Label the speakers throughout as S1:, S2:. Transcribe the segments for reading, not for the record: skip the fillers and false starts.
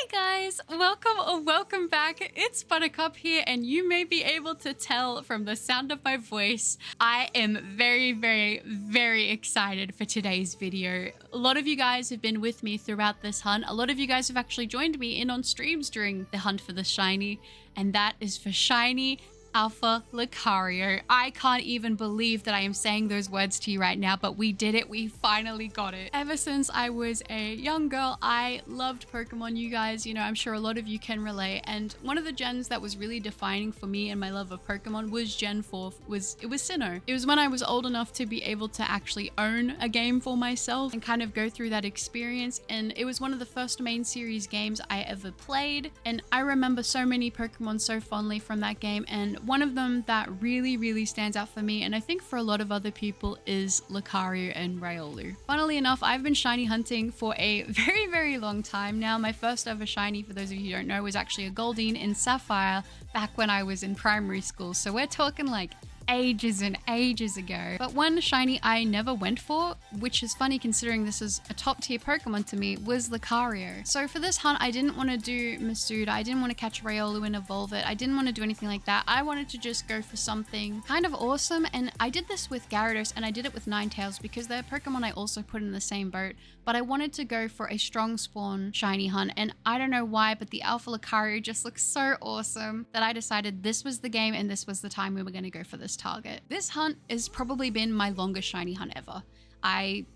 S1: Hi guys, welcome or welcome back. It's 𝘵𝑂𝒂𝒍𝒔 here, and you may be able to tell from the sound of my voice, I am very excited for today's video. A lot of you guys have been with me throughout this hunt. A lot of you guys have actually joined me in on streams during the hunt for the shiny, and that is for shiny 𝘠𝑒𝑙𝑒𝑐𝒂𝒍𝒔. I can't even believe that I am saying those words to you right now, but we did it. We finally got it. Ever since I was a young girl, I loved Pokemon. You guys, you know, I'm sure a lot of you can relate. And one of the gens that was really defining for me and my love of Pokemon was Gen 4. It was Sinnoh. It was when I was old enough to be able to actually own a game for myself and kind of go through that experience. And it was one of the first main series games I ever played. And I remember so many Pokemon so fondly from that game. And one of them that really stands out for me, and I think for a lot of other people, is Lucario and Riolu. Funnily enough, I've been shiny hunting for a very long time now. My first ever shiny, for those of you who don't know, was actually a Goldeen in Sapphire back when I was in primary school. So we're talking like ages and ages ago. But one shiny I never went for, which is funny considering this is a top tier Pokemon to me, was Lucario. So for this hunt, I didn't want to do Masuda, I didn't want to catch Riolu and evolve it, I didn't want to do anything like that. I wanted to just go for something kind of awesome, and I did this with Gyarados and I did it with Ninetales because they're Pokemon I also put in the same boat, but I wanted to go for a strong spawn shiny hunt, and I don't know why, but the Alpha Lucario just looks so awesome that I decided this was the game and this was the time we were going to go for this target. This hunt has probably been my longest shiny hunt ever.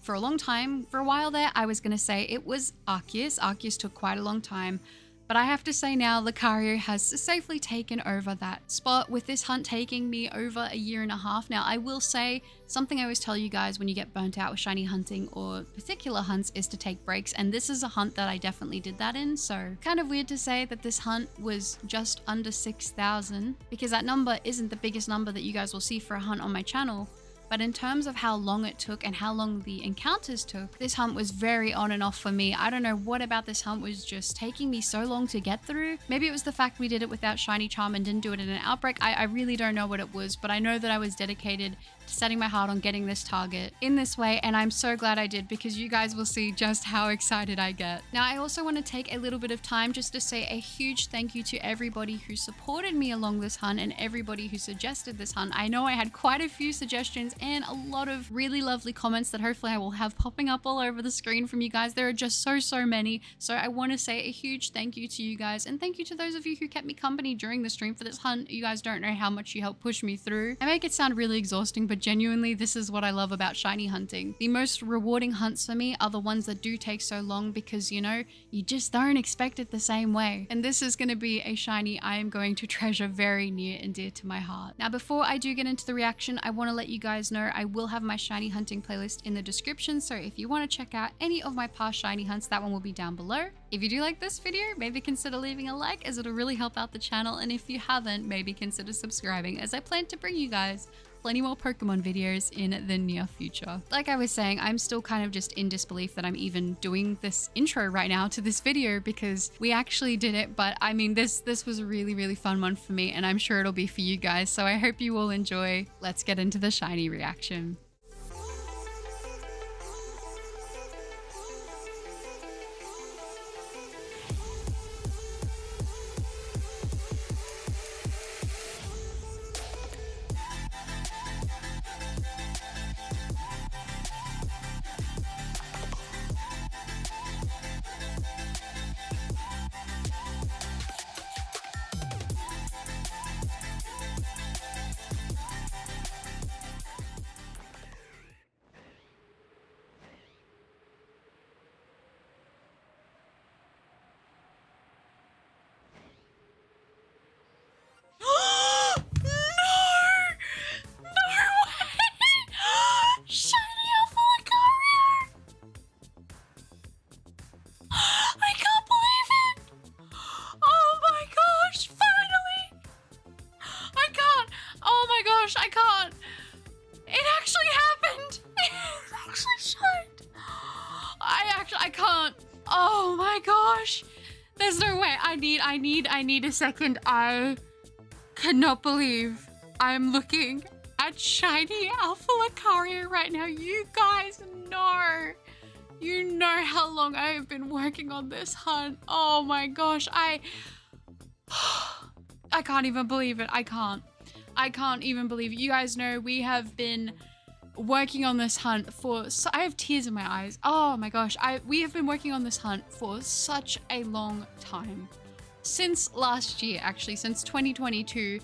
S1: For a long time, for a while there, I was going to say it was Arceus. Arceus took quite a long time, but I have to say now Lucario has safely taken over that spot, with this hunt taking me over a year and a half. Now, I will say something I always tell you guys when you get burnt out with shiny hunting or particular hunts is to take breaks, and this is a hunt that I definitely did that in. So kind of weird to say that this hunt was just under 6,000 because that number isn't the biggest number that you guys will see for a hunt on my channel. But in terms of how long it took and how long the encounters took, this hunt was very on and off for me. I don't know what about this hunt was just taking me so long to get through. Maybe it was the fact we did it without Shiny Charm and didn't do it in an outbreak. I really don't know what it was, but I know that I was dedicated to setting my heart on getting this target in this way, and I'm so glad I did because you guys will see just how excited I get. Now, I also want to take a little bit of time just to say a huge thank you to everybody who supported me along this hunt and everybody who suggested this hunt. I know I had quite a few suggestions and a lot of really lovely comments that hopefully I will have popping up all over the screen from you guys. There are just so many. So I want to say a huge thank you to you guys, and thank you to those of you who kept me company during the stream for this hunt. You guys don't know how much you helped push me through. I make it sound really exhausting, but genuinely this is what I love about shiny hunting. The most rewarding hunts for me are the ones that do take so long because, you know, you just don't expect it the same way. And this is going to be a shiny I am going to treasure very near and dear to my heart. Now, before I do get into the reaction, I want to let you guys know I will have my shiny hunting playlist in the description, so if you want to check out any of my past shiny hunts, that one will be down below. If you do like this video, maybe consider leaving a like as it'll really help out the channel, and if you haven't, maybe consider subscribing as I plan to bring you guys plenty more Pokemon videos in the near future. Like I was saying, I'm still kind of just in disbelief that I'm even doing this intro right now to this video because we actually did it, but I mean, this was a really fun one for me, and I'm sure it'll be for you guys, so I hope you all enjoy. Let's get into the shiny reaction. I can't. It actually happened. It actually showed. I can't. Oh my gosh. There's no way. I need a second. I cannot believe I'm looking at shiny Alpha Lucario right now. You guys know You know how long I have been working on this hunt. Oh my gosh, I can't even believe it. I can't even believe it. You guys know we have been working on this hunt for, I have tears in my eyes. Oh my gosh, we have been working on this hunt for such a long time. Since last year, actually, since 2022,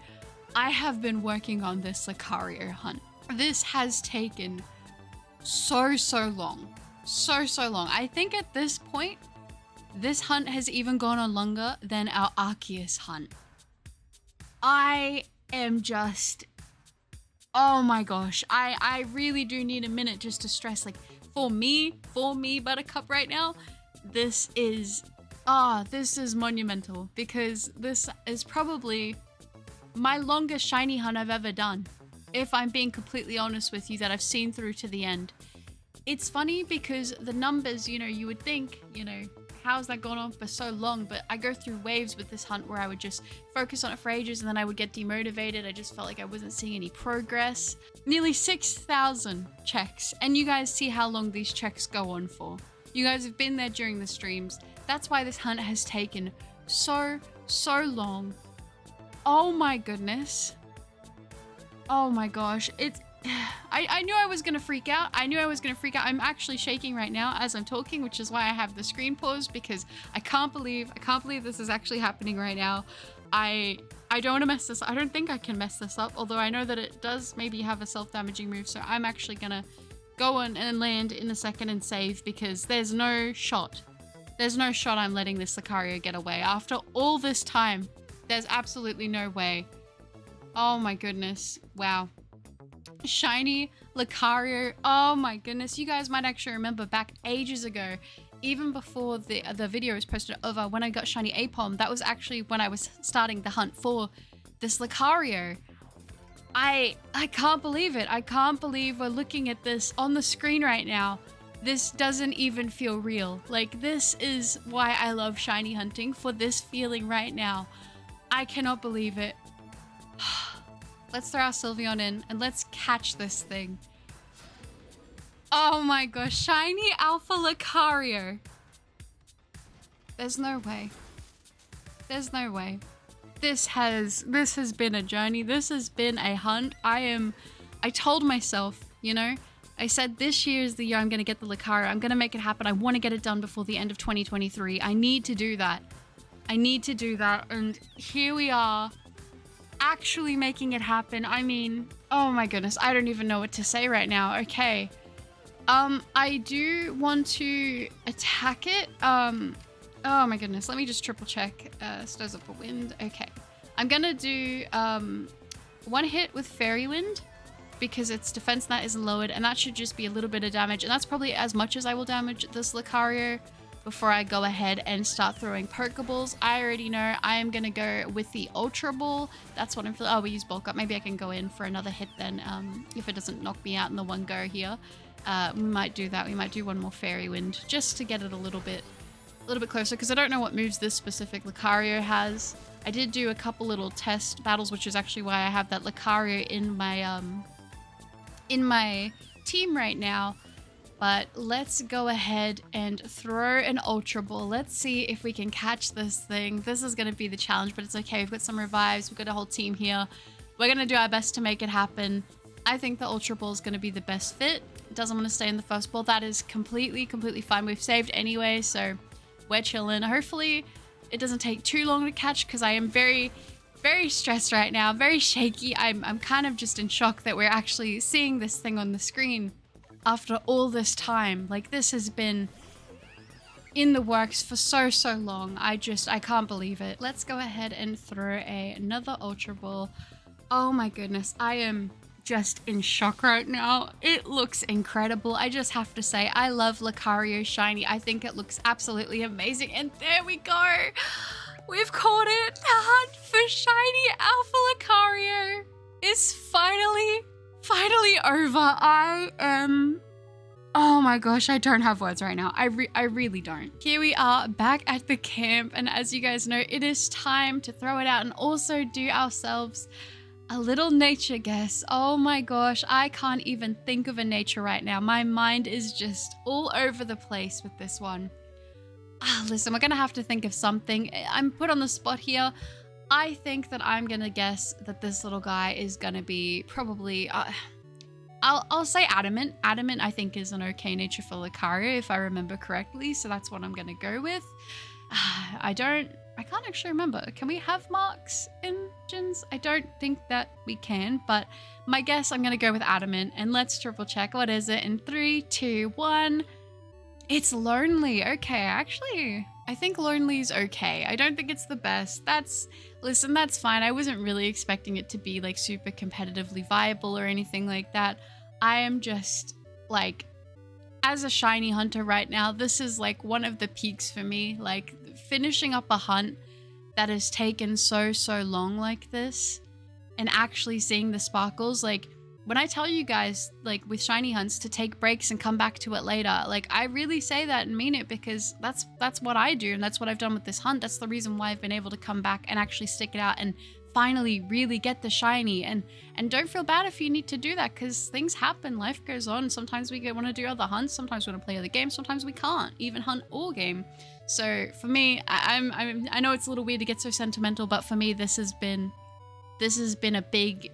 S1: I have been working on this Lucario hunt. This has taken so long. So long. I think at this point, this hunt has even gone on longer than our Arceus hunt. I am just, oh my gosh, I really do need a minute just to stress, like, for me, Buttercup, right now, this is monumental, because this is probably my longest shiny hunt I've ever done, if I'm being completely honest with you, that I've seen through to the end. It's funny because the numbers, you know, you would think, you know, how's that gone on for so long? But I go through waves with this hunt where I would just focus on it for ages and then I would get demotivated. I just felt like I wasn't seeing any progress. Nearly 6,000 checks. And you guys see how long these checks go on for. You guys have been there during the streams. That's why this hunt has taken so long. Oh my goodness. Oh my gosh. I knew I was gonna freak out. I'm actually shaking right now as I'm talking, which is why I have the screen paused, because I can't believe this is actually happening right now. I don't want to mess this up. I don't think I can mess this up, although I know that it does maybe have a self-damaging move, so I'm actually gonna go on and land in a second and save, because there's no shot I'm letting this Lucario get away. After all this time, there's absolutely no way. Oh my goodness. Wow. Shiny Lucario. Oh my goodness. You guys might actually remember back ages ago, even before the video was posted over, when I got shiny Apom, that was actually when I was starting the hunt for this Lucario. I can't believe it. I can't believe we're looking at this on the screen right now. This doesn't even feel real. Like, this is why I love shiny hunting, for this feeling right now. I cannot believe it. Let's throw our Sylveon in and let's catch this thing. Oh my gosh, shiny Alpha Lucario. There's no way. There's no way. This has been a journey. This has been a hunt. I told myself, you know, I said this year is the year I'm going to get the Lucario. I'm going to make it happen. I want to get it done before the end of 2023. I need to do that. And here we are, actually making it happen. I mean, oh my goodness, I don't even know what to say right now. Okay. I do want to attack it. Oh my goodness, let me just triple check. Stirs up a wind. Okay. I'm gonna do one hit with Fairy Wind, because its defense net isn't lowered, and that should just be a little bit of damage, and that's probably as much as I will damage this Lucario before I go ahead and start throwing Pokeballs. I already know I am gonna go with the Ultra Ball. That's what I'm feeling. Oh, we use Bulk Up. Maybe I can go in for another hit then, if it doesn't knock me out in the one go here. We might do that. We might do one more Fairy Wind just to get it a little bit closer, because I don't know what moves this specific Lucario has. I did do a couple little test battles, which is actually why I have that Lucario in my team right now. But let's go ahead and throw an Ultra Ball. Let's see if we can catch this thing. This is going to be the challenge, but it's okay. We've got some revives. We've got a whole team here. We're going to do our best to make it happen. I think the Ultra Ball is going to be the best fit. It doesn't want to stay in the first ball. That is completely fine. We've saved anyway, so we're chilling. Hopefully it doesn't take too long to catch, because I am very stressed right now, very shaky. I'm kind of just in shock that we're actually seeing this thing on the screen after all this time. Like, this has been in the works for so long. I can't believe it. Let's go ahead and throw another Ultra Ball. Oh my goodness, I am just in shock right now. It looks incredible. I just have to say, I love Lucario shiny. I think it looks absolutely amazing. And there we go. We've caught it. The hunt for shiny Alpha Lucario is finally over. Oh my gosh, I don't have words right now. I really don't. Here we are back at the camp, and as you guys know, it is time to throw it out and also do ourselves A little nature guess. Oh my gosh, I can't even think of a nature right now. My mind is just all over the place with this one. Listen, we're gonna have to think of something. I'm put on the spot here. I think that I'm gonna guess that this little guy is gonna be probably, I'll say adamant. Adamant, I think, is an okay nature for Lucario, if I remember correctly. So that's what I'm gonna go with. I can't actually remember. Can we have marks in gens? I don't think that we can, but my guess, I'm gonna go with adamant, and let's triple check. What is it? In 3, 2, 1. It's lonely. Okay, actually, I think lonely is okay. I don't think it's the best. Listen, that's fine. I wasn't really expecting it to be like super competitively viable or anything like that. I am just like, as a shiny hunter right now, this is like one of the peaks for me. Like finishing up a hunt that has taken so long like this and actually seeing the sparkles. Like when I tell you guys, like with shiny hunts, to take breaks and come back to it later, like I really say that and mean it, because that's what I do, and that's what I've done with this hunt. That's the reason why I've been able to come back and actually stick it out and finally really get the shiny. And don't feel bad if you need to do that, because things happen, life goes on. Sometimes we want to do other hunts, sometimes we want to play other games, sometimes we can't even hunt or game. So for me, I know it's a little weird to get so sentimental, but for me this has been a big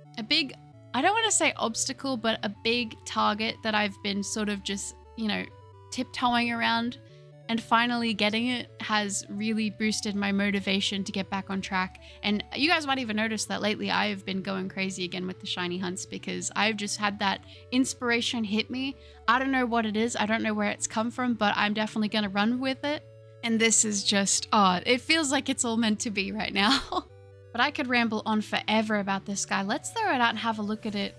S1: I don't want to say obstacle, but a big target that I've been sort of just, you know, tiptoeing around, and finally getting it has really boosted my motivation to get back on track. And you guys might even notice that lately I've been going crazy again with the shiny hunts, because I've just had that inspiration hit me. I don't know what it is. I don't know where it's come from, but I'm definitely going to run with it. And this is just, it feels like it's all meant to be right now. But I could ramble on forever about this guy. Let's throw it out and have a look at it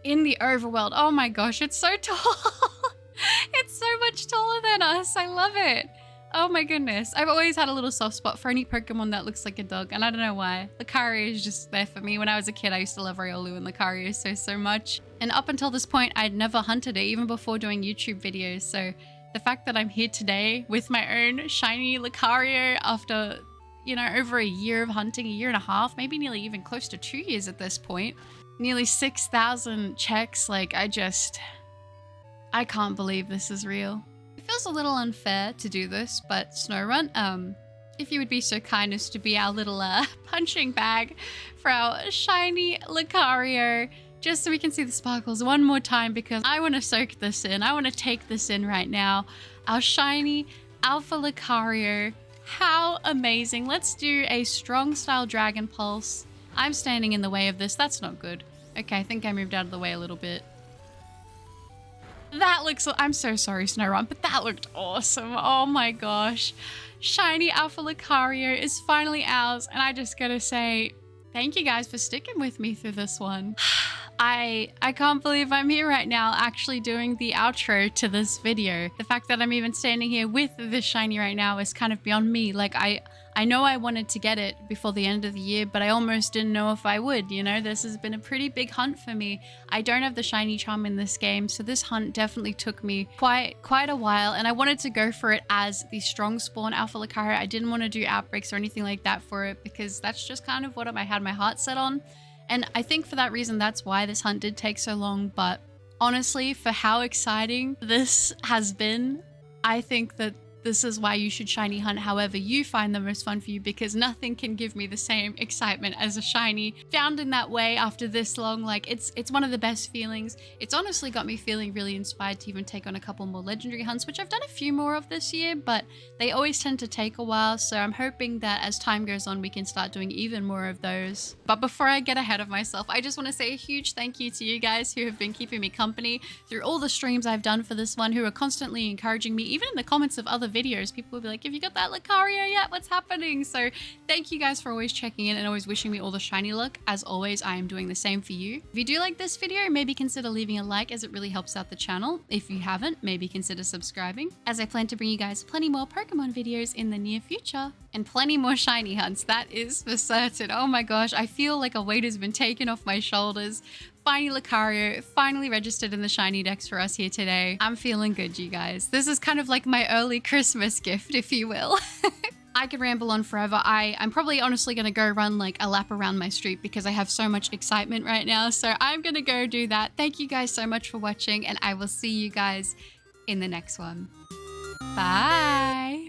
S1: in the overworld. Oh my gosh, it's so tall. It's so much taller than us. I love it. Oh my goodness. I've always had a little soft spot for any Pokemon that looks like a dog, and I don't know why. Lucario is just there for me. When I was a kid, I used to love Riolu and Lucario so much. And up until this point, I'd never hunted it, even before doing YouTube videos. So the fact that I'm here today with my own shiny Lucario after, you know, over a year of hunting, a year and a half, maybe nearly even close to 2 years at this point, nearly 6,000 checks. Like, I can't believe this is real. It feels a little unfair to do this, but SnowRun, if you would be so kind as to be our little punching bag for our shiny Lucario, just so we can see the sparkles one more time, because I want to soak this in. I want to take this in right now. Our shiny Alpha Lucario. How amazing. Let's do a strong style Dragon Pulse. I'm standing in the way of this. That's not good. Okay, I think I moved out of the way a little bit. That looks, I'm so sorry, SnowRun, but that looked awesome. Oh my gosh. Shiny Alpha Lucario is finally ours, and I just gotta say, thank you guys for sticking with me through this one. I can't believe I'm here right now actually doing the outro to this video. The fact that I'm even standing here with this shiny right now is kind of beyond me. Like, I know I wanted to get it before the end of the year, but I almost didn't know if I would, you know? This has been a pretty big hunt for me. I don't have the shiny charm in this game, so this hunt definitely took me quite a while, and I wanted to go for it as the strong spawn Alpha Lucario. I didn't want to do outbreaks or anything like that for it, because that's just kind of what I had my heart set on. And I think for that reason, that's why this hunt did take so long. But honestly, for how exciting this has been, I think that this is why you should shiny hunt however you find the most fun for you, because nothing can give me the same excitement as a shiny found in that way after this long. Like, it's one of the best feelings. It's honestly got me feeling really inspired to even take on a couple more legendary hunts, which I've done a few more of this year, but they always tend to take a while. So I'm hoping that as time goes on, we can start doing even more of those. But before I get ahead of myself, I just want to say a huge thank you to you guys who have been keeping me company through all the streams I've done for this one, who are constantly encouraging me. Even in the comments of other videos, people will be like, have you got that Lucario yet? What's happening? So thank you guys for always checking in and always wishing me all the shiny luck. As always, I am doing the same for you. If you do like this video, maybe consider leaving a like, as it really helps out the channel. If you haven't, maybe consider subscribing, as I plan to bring you guys plenty more Pokemon videos in the near future, and plenty more shiny hunts, that is for certain. Oh my gosh, I feel like a weight has been taken off my shoulders. Finally, Lucario finally registered in the shiny decks for us here today. I'm feeling good, you guys. This is kind of like my early Christmas gift, if you will. I could ramble on forever. I'm probably honestly going to go run like a lap around my street because I have so much excitement right now. So I'm going to go do that. Thank you guys so much for watching, and I will see you guys in the next one. Bye.